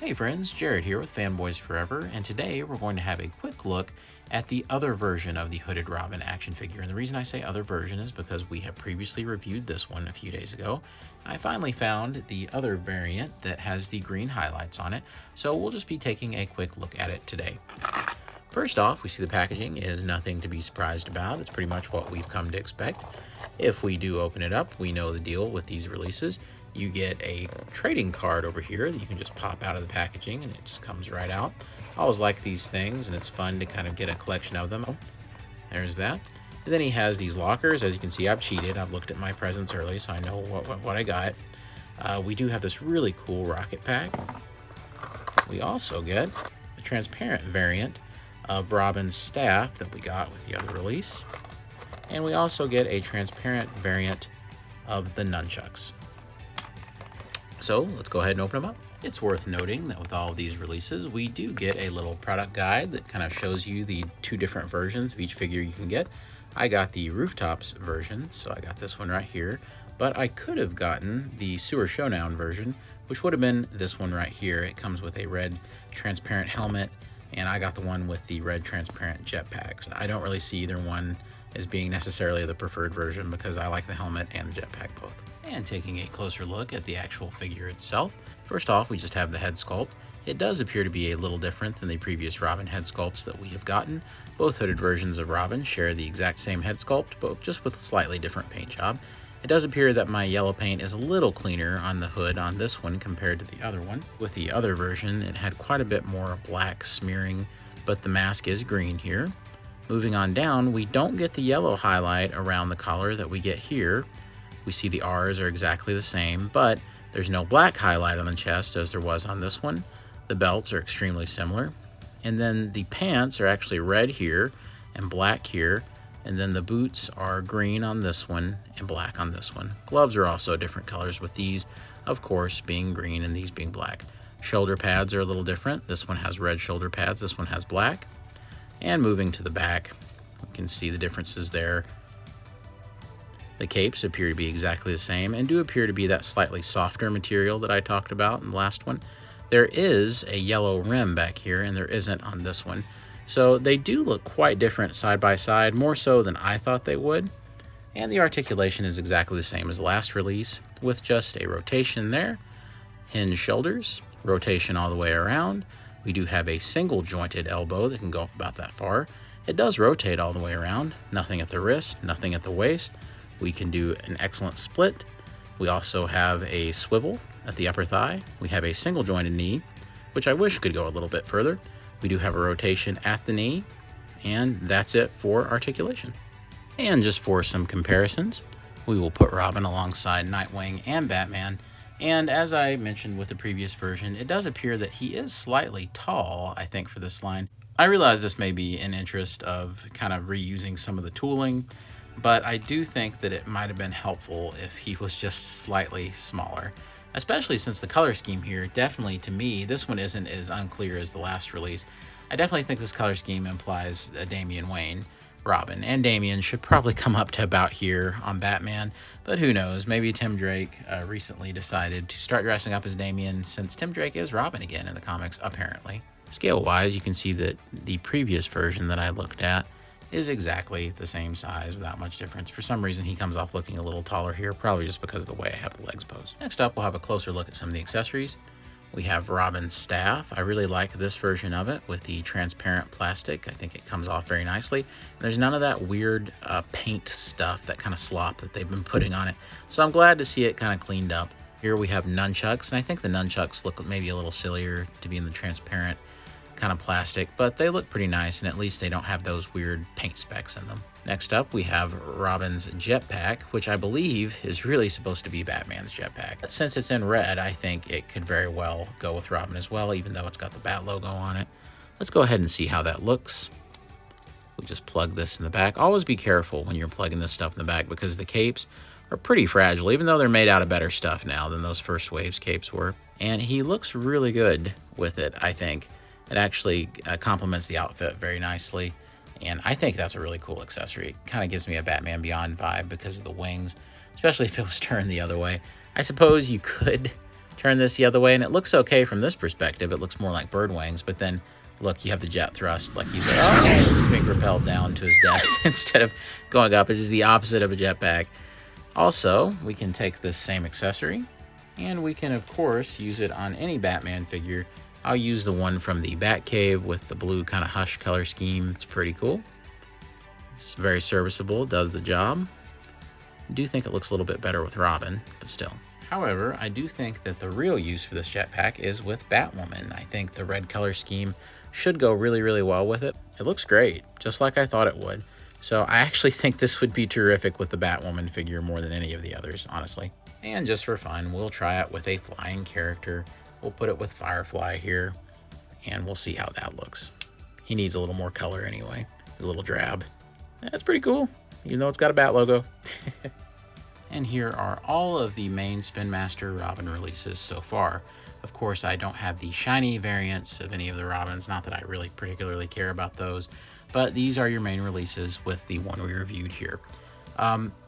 Hey friends, Jared here with Fanboys Forever, and today we're going to have a quick look at the other version of the Hooded Robin action figure. And the reason I say other version is because we have previously reviewed this one a few days ago. I finally found the other variant that has the green highlights on it, so we'll just be taking a quick look at it today. First off, we see the packaging is nothing to be surprised about. It's pretty much what we've come to expect. If we do open it up, we know the deal with these releases. You get a trading card over here that you can just pop out of the packaging and it just comes right out. I always like these things and it's fun to kind of get a collection of them. There's that. And then he has these lockers. As you can see, I've cheated. I've looked at my presents early, so I know what I got. We do have this really cool rocket pack. We also get a transparent variant of Robin's staff that we got with the other release. And we also get a transparent variant of the nunchucks. So let's go ahead and open them up. It's worth noting that with all of these releases, we do get a little product guide that kind of shows you the two different versions of each figure you can get. I got the Rooftops version, so I got this one right here, but I could have gotten the Sewer Showdown version, which would have been this one right here. It comes with a red transparent helmet, and I got the one with the red transparent jetpacks. I don't really see either one as being necessarily the preferred version because I like the helmet and the jetpack both. And taking a closer look at the actual figure itself, first off, we just have the head sculpt. It does appear to be a little different than the previous Robin head sculpts that we have gotten. Both hooded versions of Robin share the exact same head sculpt, but just with a slightly different paint job. It does appear that my yellow paint is a little cleaner on the hood on this one compared to the other one. With the other version, it had quite a bit more black smearing, but the mask is green here. Moving on down, we don't get the yellow highlight around the collar that we get here. We see the R's are exactly the same, but there's no black highlight on the chest as there was on this one. The belts are extremely similar. And then the pants are actually red here and black here. And then the boots are green on this one and black on this one. Gloves are also different colors, with these, of course, being green and these being black. Shoulder pads are a little different. This one has red shoulder pads, this one has black. And moving to the back, you can see the differences there. The capes appear to be exactly the same and do appear to be that slightly softer material that I talked about in the last one. There is a yellow rim back here and there isn't on this one. So they do look quite different side by side, more so than I thought they would. And the articulation is exactly the same as the last release, with just a rotation there, hinge shoulders, rotation all the way around. We do have a single jointed elbow that can go up about that far. It does rotate all the way around, nothing at the wrist, nothing at the waist. We can do an excellent split. We also have a swivel at the upper thigh. We have a single jointed knee, which I wish could go a little bit further. We do have a rotation at the knee, and that's it for articulation. And just for some comparisons, we will put Robin alongside Nightwing and Batman. And as I mentioned with the previous version, it does appear that he is slightly tall, I think, for this line. I realize this may be in interest of kind of reusing some of the tooling, but I do think that it might have been helpful if he was just slightly smaller, especially since the color scheme here, definitely to me, this one isn't as unclear as the last release. I definitely think this color scheme implies a Damian Wayne Robin, and Damian should probably come up to about here on Batman, but who knows, maybe Tim Drake recently decided to start dressing up as Damian since Tim Drake is Robin again in the comics, apparently. Scale-wise, you can see that the previous version that I looked at is exactly the same size without much difference. For some reason, he comes off looking a little taller here, probably just because of the way I have the legs posed. Next up, we'll have a closer look at some of the accessories. We have Robin's staff. I really like this version of it with the transparent plastic. I think it comes off very nicely. And there's none of that weird paint stuff, that kind of slop that they've been putting on it. So I'm glad to see it kind of cleaned up. Here we have nunchucks, and I think the nunchucks look maybe a little sillier to be in the transparent kind of plastic, but they look pretty nice, and at least they don't have those weird paint specks in them. Next up, we have Robin's jetpack, which I believe is really supposed to be Batman's jetpack. But since it's in red, I think it could very well go with Robin as well, even though it's got the Bat logo on it. Let's go ahead and see how that looks. We just plug this in the back. Always be careful when you're plugging this stuff in the back because the capes are pretty fragile, even though they're made out of better stuff now than those First Waves capes were. And he looks really good with it, I think. It actually complements the outfit very nicely, and I think that's a really cool accessory. It kind of gives me a Batman Beyond vibe because of the wings, especially if it was turned the other way. I suppose you could turn this the other way, and it looks okay from this perspective. It looks more like bird wings, but then look, you have the jet thrust, like he's being propelled down to his death instead of going up. It is the opposite of a jetpack. Also, we can take this same accessory, and we can, of course, use it on any Batman figure. I'll use the one from the Batcave with the blue kind of hush color scheme. It's pretty cool. It's very serviceable, does the job. I do think it looks a little bit better with Robin, but still. However, I do think that the real use for this jetpack is with Batwoman. I think the red color scheme should go really, really well with it. It looks great, just like I thought it would. So I actually think this would be terrific with the Batwoman figure more than any of the others, honestly. And just for fun, we'll try it with a flying character. We'll put it with Firefly here, and we'll see how that looks. He needs a little more color anyway, a little drab. That's pretty cool, even though it's got a Bat logo. And here are all of the main Spin Master Robin releases so far. Of course, I don't have the shiny variants of any of the Robins, not that I really particularly care about those, but these are your main releases with the one we reviewed here.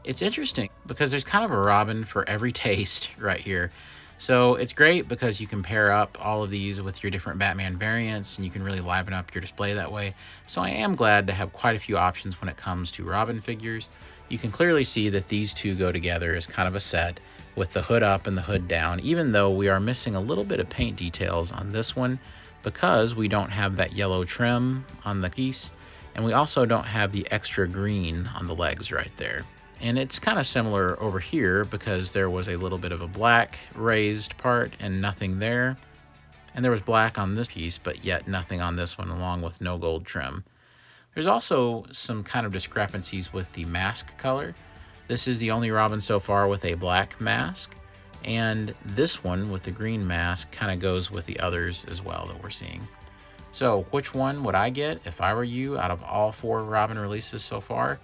It's interesting because there's kind of a Robin for every taste right here. So it's great because you can pair up all of these with your different Batman variants and you can really liven up your display that way. So I am glad to have quite a few options when it comes to Robin figures. You can clearly see that these two go together as kind of a set with the hood up and the hood down, even though we are missing a little bit of paint details on this one because we don't have that yellow trim on the piece, and we also don't have the extra green on the legs right there. And it's kind of similar over here because there was a little bit of a black raised part and nothing there. And there was black on this piece, but yet nothing on this one, along with no gold trim. There's also some kind of discrepancies with the mask color. This is the only Robin so far with a black mask, and this one with the green mask kind of goes with the others as well that we're seeing. So which one would I get if I were you out of all 4 Robin releases so far?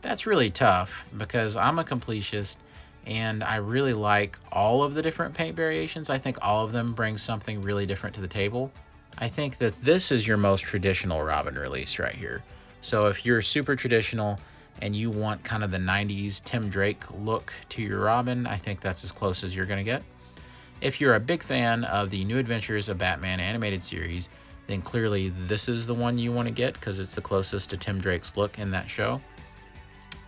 That's really tough because I'm a completist and I really like all of the different paint variations. I think all of them bring something really different to the table. I think that this is your most traditional Robin release right here. So if you're super traditional and you want kind of the 90s Tim Drake look to your Robin, I think that's as close as you're going to get. If you're a big fan of the New Adventures of Batman animated series, then clearly this is the one you want to get because it's the closest to Tim Drake's look in that show.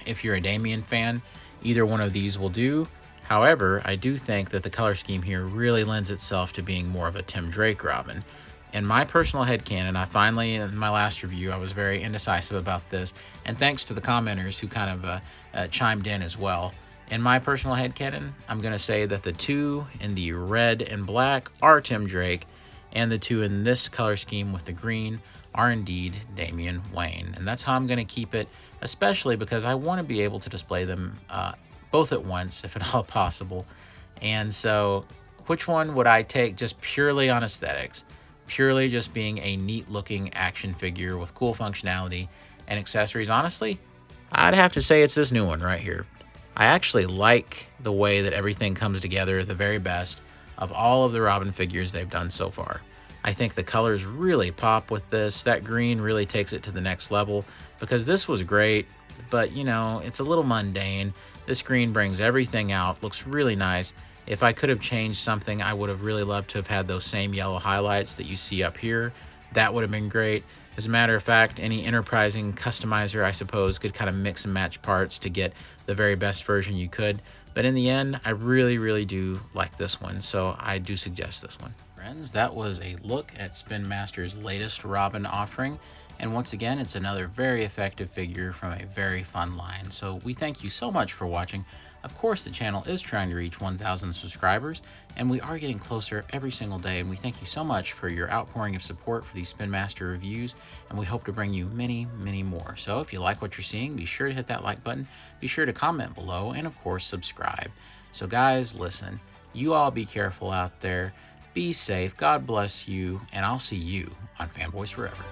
If you're a Damian fan, either one of these will do. However, I do think that the color scheme here really lends itself to being more of a Tim Drake Robin. In my personal headcanon, I finally, in my last review, I was very indecisive about this, and thanks to the commenters who kind of chimed in as well. In my personal headcanon, I'm going to say that the 2 in the red and black are Tim Drake, and the 2 in this color scheme with the green are indeed Damian Wayne. And that's how I'm going to keep it, especially because I want to be able to display them both at once, if at all possible. And so, which one would I take just purely on aesthetics? Purely just being a neat looking action figure with cool functionality and accessories? Honestly, I'd have to say it's this new one right here. I actually like the way that everything comes together the very best of all of the Robin figures they've done so far. I think the colors really pop with this. That green really takes it to the next level because this was great, but you know, it's a little mundane. This green brings everything out, looks really nice. If I could have changed something, I would have really loved to have had those same yellow highlights that you see up here. That would have been great. As a matter of fact, any enterprising customizer, I suppose, could kind of mix and match parts to get the very best version you could. But in the end, I really, really do like this one, so I do suggest this one. Friends, that was a look at Spin Master's latest Robin offering. And once again, it's another very effective figure from a very fun line. So we thank you so much for watching. Of course, the channel is trying to reach 1,000 subscribers, and we are getting closer every single day, and we thank you so much for your outpouring of support for these Spin Master reviews, and we hope to bring you many, many more. So if you like what you're seeing, be sure to hit that like button, be sure to comment below, and of course, subscribe. So guys, listen, you all be careful out there, be safe, God bless you, and I'll see you on Fanboys Forever.